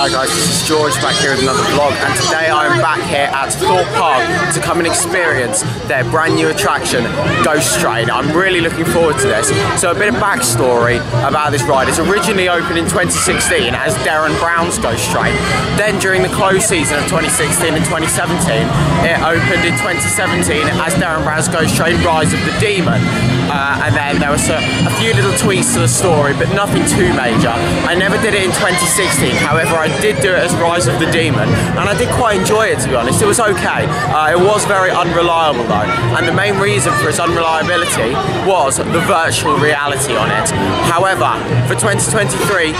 Hi guys, this is George back here with another vlog, and today I'm back here at Thorpe Park to come and experience their brand new attraction, Ghost Train. I'm really looking forward to this. So a bit of backstory about this ride. It's originally opened in 2016 as Darren Brown's Ghost Train. Then during the closed season of 2016 and 2017, it opened in 2017 as Darren Brown's Ghost Train Rise of the Demon. And then there was a few little tweaks to the story, but nothing too major. I never did it in 2016, however I did do it as Rise of the Demon, and I did quite enjoy it, to be honest. It was okay. It was very unreliable though, and the main reason for its unreliability was the virtual reality on it. However, for 2023,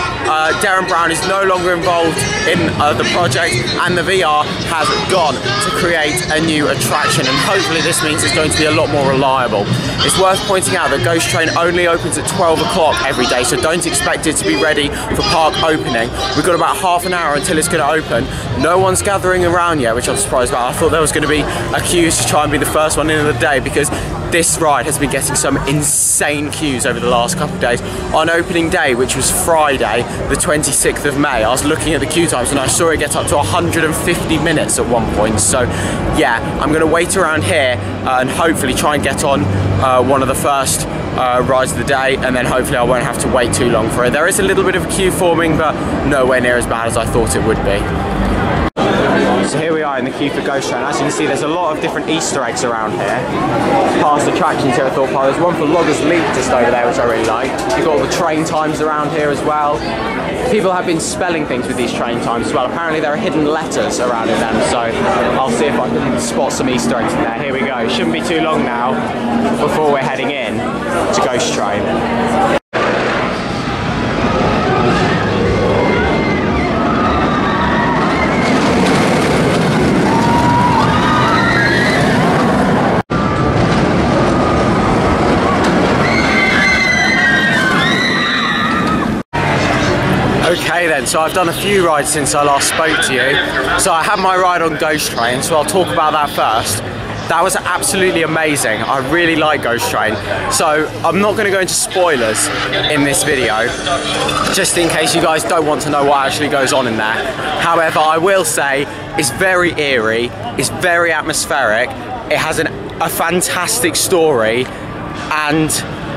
Darren Brown is no longer involved in the project, and the VR has gone to create a new attraction, and hopefully this means it's going to be a lot more reliable. It's worth pointing out that Ghost Train only opens at 12 o'clock every day, so don't expect it to be ready for park opening. We've got about half an hour until it's going to open. No one's gathering around yet, which I'm surprised about. I thought there was going to be a queue to try and be the first one in of the day, because this ride has been getting some insane queues over the last couple of days. On opening day, which was Friday, the 26th of May, I was looking at the queue times and I saw it get up to 150 minutes at one point. So yeah, I'm going to wait around here and hopefully try and get on one of the first rides of the day, and then hopefully I won't have to wait too long for it. There is a little bit of a queue forming, but nowhere near as bad as I thought it would be. So here we are in the queue for Ghost Train. As you can see, there's a lot of different Easter eggs around here. Past attractions here at Thorpe Park. There's one for Loggers Leap just over there, which I really like. You've got all the train times around here as well. People have been spelling things with these train times as well. Apparently there are hidden letters around in them, so I'll see if I can spot some Easter eggs in there. Here we go. It shouldn't be too long now before we're heading in to Ghost Train. Okay then, so I've done a few rides since I last spoke to you. So I had my ride on Ghost Train, so I'll talk about that first. That was absolutely amazing. I really like Ghost Train. So I'm not going to go into spoilers in this video, just in case you guys don't want to know what actually goes on in there. However, I will say it's very eerie, it's very atmospheric, it has a fantastic story, and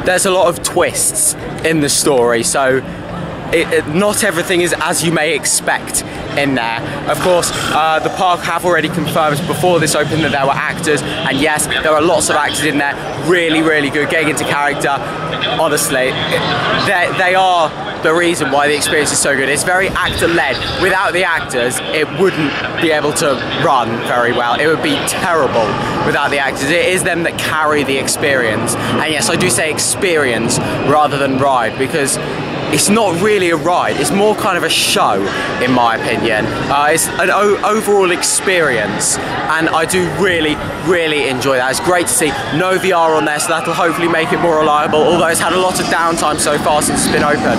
there's a lot of twists in the story. So not everything is as you may expect in there. Of course, the park have already confirmed before this opened that there were actors, and yes, there are lots of actors in there, really, really good, getting into character. Honestly, they are the reason why the experience is so good. It's very actor-led. Without the actors, it wouldn't be able to run very well. It would be terrible without the actors. It is them that carry the experience. And yes, I do say experience rather than ride, because it's not really a ride, it's more kind of a show in my opinion. It's an overall experience, and I do really, really enjoy that. It's great to see no VR on there, so that'll hopefully make it more reliable, although it's had a lot of downtime so far since it's been open.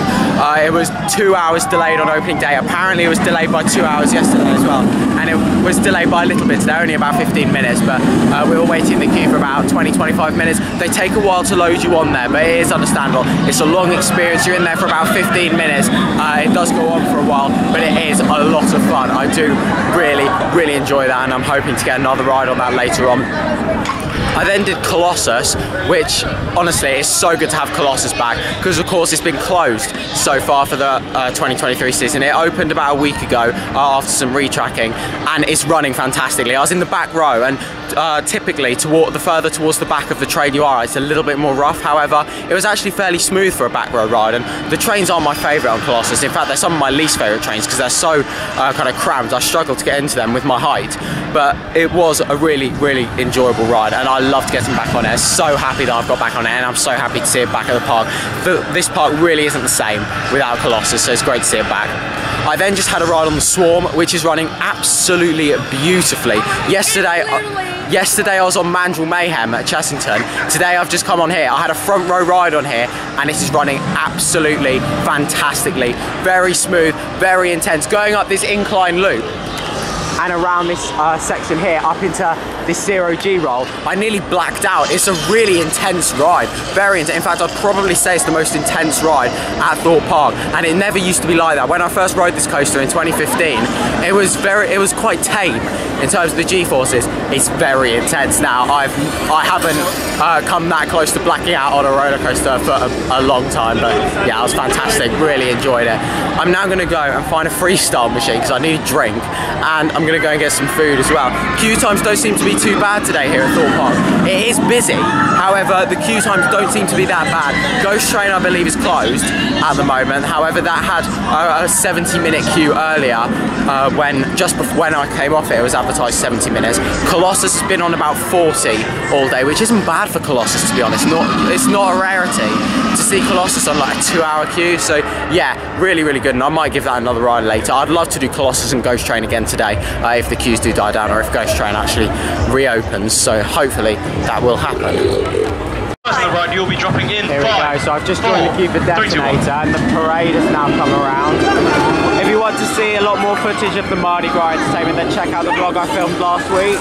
It was 2 hours delayed on opening day. Apparently it was delayed by 2 hours yesterday as well, and it was delayed by a little bit today, only about 15 minutes, but we were waiting in the queue for about 20-25 minutes. They take a while to load you on there, but it is understandable. It's a long experience. You're in there for about 15 minutes. It does go on for a while, but it is a lot of fun. I do really, really enjoy that, and I'm hoping to get another ride on that later on. I then did Colossus, which honestly is so good to have Colossus back, because of course it's been closed so far for the 2023 season. It opened about a week ago after some retracking, and it's running fantastically. I was in the back row, and typically the further towards the back of the train you are, it's a little bit more rough. However, it was actually fairly smooth for a back row ride, and the trains aren't my favourite on Colossus. In fact, they're some of my least favourite trains because they're so kind of cramped. I struggle to get into them with my height, but it was a really, really enjoyable ride, and I loved getting back on it. I'm so happy that I've got back on it, and I'm so happy to see it back at the park. This park really isn't the same without Colossus, so it's great to see it back. I then just had a ride on the Swarm, which is running absolutely beautifully. Yesterday I was on Mandrill Mayhem at Chessington. Today I've just come on here. I had a front row ride on here, and it is running absolutely fantastically. Very smooth, very intense. Going up this incline loop, and around this section here up into this 0G roll, I nearly blacked out. It's a really intense ride, very intense. In fact, I'd probably say it's the most intense ride at Thorpe Park, and it never used to be like that. When I first rode this coaster in 2015, it was quite tame in terms of the G-forces. It's very intense now. I haven't come that close to blacking out on a roller coaster for a long time, but yeah, it was fantastic. Really enjoyed it. I'm now going to go and find a freestyle machine because I need a drink, and I'm going to go and get some food as well. Queue times don't seem to be too bad today here at Thorpe Park. It is busy, however, the queue times don't seem to be that bad. Ghost Train, I believe, is closed at the moment. However, that had a 70-minute queue earlier when I came off it was advertised 70 minutes. Colossus has been on about 40 all day, which isn't bad for Colossus, to be honest. It's not a rarity to see Colossus on like a 2-hour queue, so yeah, really, really good, and I might give that another ride later. I'd love to do Colossus and Ghost Train again today if the queues do die down, or if Ghost Train actually reopens, so hopefully that will happen. The ride you'll be dropping in. Here we go, so I've just joined the queue for Detonator, and the parade has now come around. If you want to see a lot more footage of the Mardi Gras entertainment, then check out the vlog I filmed last week,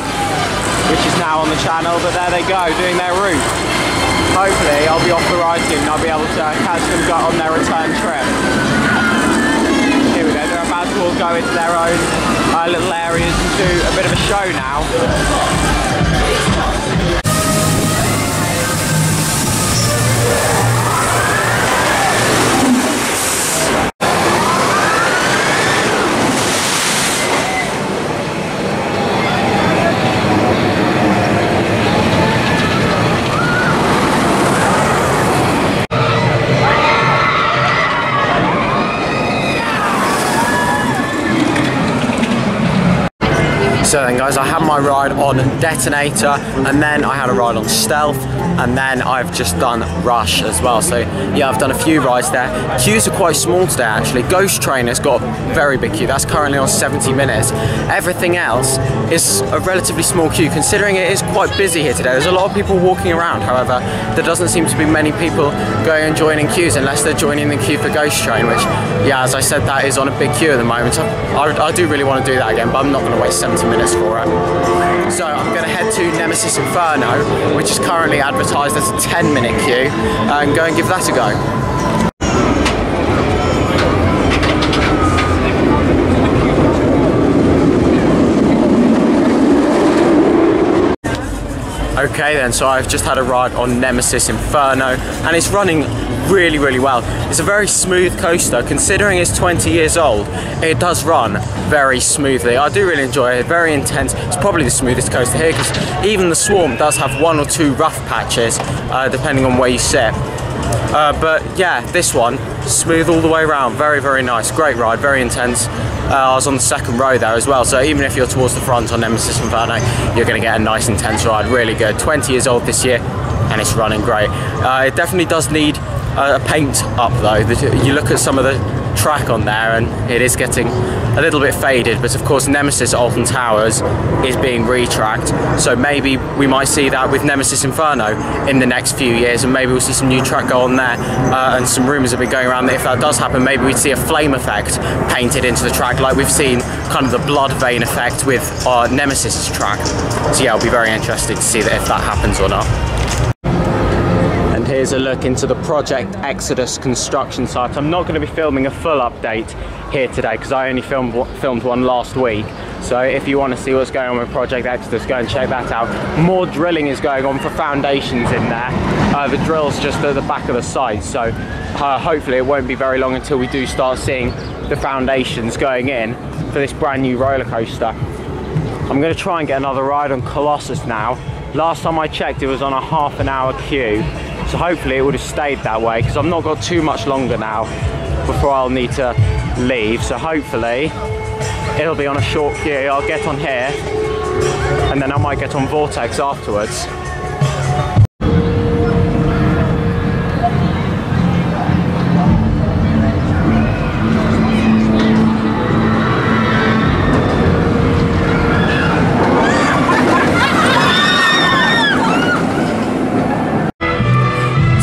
which is now on the channel, but there they go, doing their route. Hopefully I'll be off the ride soon and I'll be able to catch them on their return trip. Here we go, they're about to all go into their own little areas and do a bit of a show now. So then guys, I had my ride on Detonator, and then I had a ride on Stealth, and then I've just done Rush as well. So yeah, I've done a few rides there. Queues are quite small today actually. Ghost Train has got a very big queue, that's currently on 70 minutes. Everything else is a relatively small queue, considering it is quite busy here today. There's a lot of people walking around, however, there doesn't seem to be many people going and joining queues unless they're joining the queue for Ghost Train, which, yeah, as I said, that is on a big queue at the moment. So I do really want to do that again, but I'm not going to waste 70 minutes for it. So I'm going to head to Nemesis Inferno, which is currently advertised as a 10-minute queue, and go and give that a go. Okay then, so I've just had a ride on Nemesis Inferno, and it's running really, really well. It's a very smooth coaster. Considering it's 20 years old, it does run very smoothly. I do really enjoy it, very intense. It's probably the smoothest coaster here, because even the Swarm does have 1 or 2 rough patches, depending on where you sit. But yeah, this one, smooth all the way around, very, very nice, great ride, very intense. I was on the second row there as well, so even if you're towards the front on Nemesis Inferno, you're going to get a nice intense ride, really good. 20 years old this year, and it's running great. It definitely does need a paint up though. You look at some of the track on there and it is getting a little bit faded, but of course Nemesis Alton Towers is being retracked, so maybe we might see that with Nemesis Inferno in the next few years, and maybe we'll see some new track go on there, and some rumours have been going around that if that does happen, maybe we'd see a flame effect painted into the track, like we've seen kind of the blood vein effect with Nemesis track. So yeah, I'll be very interested to see that if that happens or not. Here's a look into the Project Exodus construction site. I'm not going to be filming a full update here today because I only filmed one last week. So if you want to see what's going on with Project Exodus, go and check that out. More drilling is going on for foundations in there. The drill's just at the back of the site, so hopefully it won't be very long until we do start seeing the foundations going in for this brand new roller coaster. I'm going to try and get another ride on Colossus now. Last time I checked, it was on a half-an-hour queue. So hopefully it would have stayed that way, because I've not got too much longer now before I'll need to leave. So hopefully it'll be on a short queue. I'll get on here and then I might get on Vortex afterwards.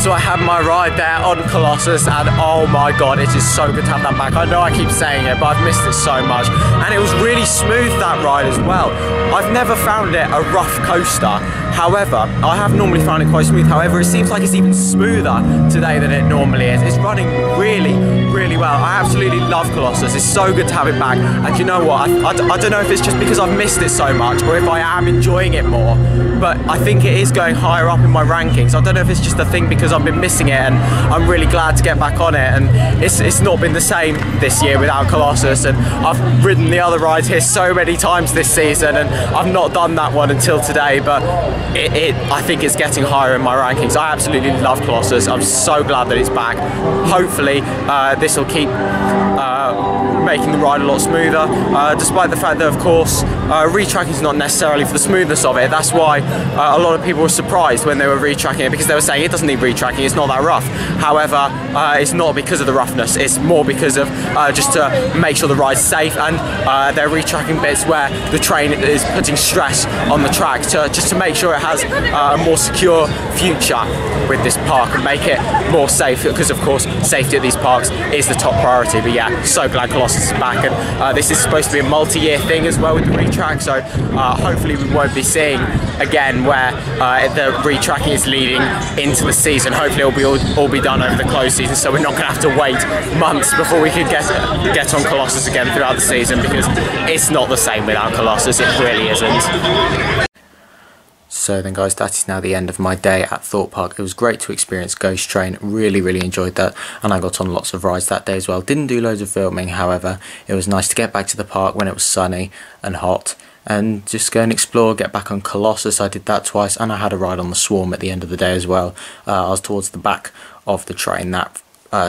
So I had my my ride there on Colossus, and oh my god, it is so good to have that back. I know I keep saying it, but I've missed it so much. And it was really smooth, that ride as well. I've never found it a rough coaster. However, I have normally found it quite smooth. However, it seems like it's even smoother today than it normally is. It's running really, really well. I absolutely love Colossus. It's so good to have it back. And you know what? I don't know if it's just because I've missed it so much or if I am enjoying it more, but I think it is going higher up in my rankings. I don't know if it's just a thing because I've been missing it, and I'm really glad to get back on it. And it's not been the same this year without Colossus, and I've ridden the other rides here so many times this season, and I've not done that one until today, but I think it's getting higher in my rankings. I absolutely love Colossus. I'm so glad that it's back. Hopefully this will keep making the ride a lot smoother, despite the fact that, of course, retracking is not necessarily for the smoothness of it. That's why a lot of people were surprised when they were retracking it, because they were saying it doesn't need retracking, it's not that rough. However, it's not because of the roughness, it's more because of just to make sure the ride's safe, and they're retracking bits where the train is putting stress on the track just to make sure it has a more secure future with this park and make it more safe, because of course safety at these parks is the top priority. But yeah, so glad Colossus is back, and this is supposed to be a multi-year thing as well with the retrack, so hopefully we won't be seeing again where the retracking is leading into the season. Hopefully it'll all be done over the closed season, so we're not going to have to wait months before we can get on Colossus again throughout the season, because it's not the same without Colossus, it really isn't. So then guys, that is now the end of my day at Thorpe Park. It was great to experience Ghost Train, really enjoyed that, and I got on lots of rides that day as well. Didn't do loads of filming, however, it was nice to get back to the park when it was sunny and hot and just go and explore, get back on Colossus. I did that twice, and I had a ride on the Swarm at the end of the day as well. I was towards the back of the train that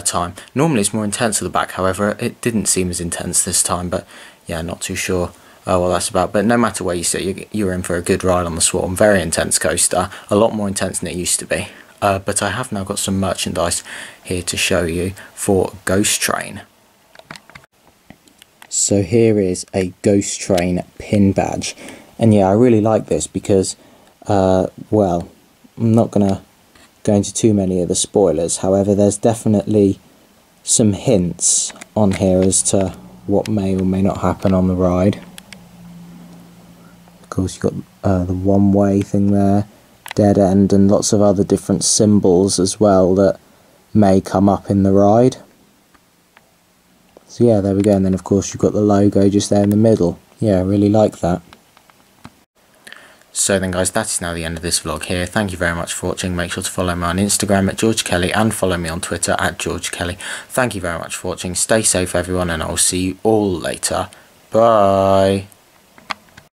time. Normally it's more intense at the back, however it didn't seem as intense this time, but yeah, not too sure what that's about. But no matter where you sit, you're in for a good ride on the Swarm. Very intense coaster, a lot more intense than it used to be. But I have now got some merchandise here to show you for Ghost Train. So here is a Ghost Train pin badge, and yeah, I really like this because well, I'm not gonna go into too many of the spoilers, however there's definitely some hints on here as to what may or may not happen on the ride. Of course, you've got the one-way thing there, dead end, and lots of other different symbols as well that may come up in the ride. So yeah, there we go, and then of course you've got the logo just there in the middle. Yeah, I really like that. So then guys, that is now the end of this vlog here. Thank you very much for watching. Make sure to follow me on Instagram at George Kelly and follow me on Twitter at George Kelly. Thank you very much for watching. Stay safe everyone, and I will see you all later. Bye.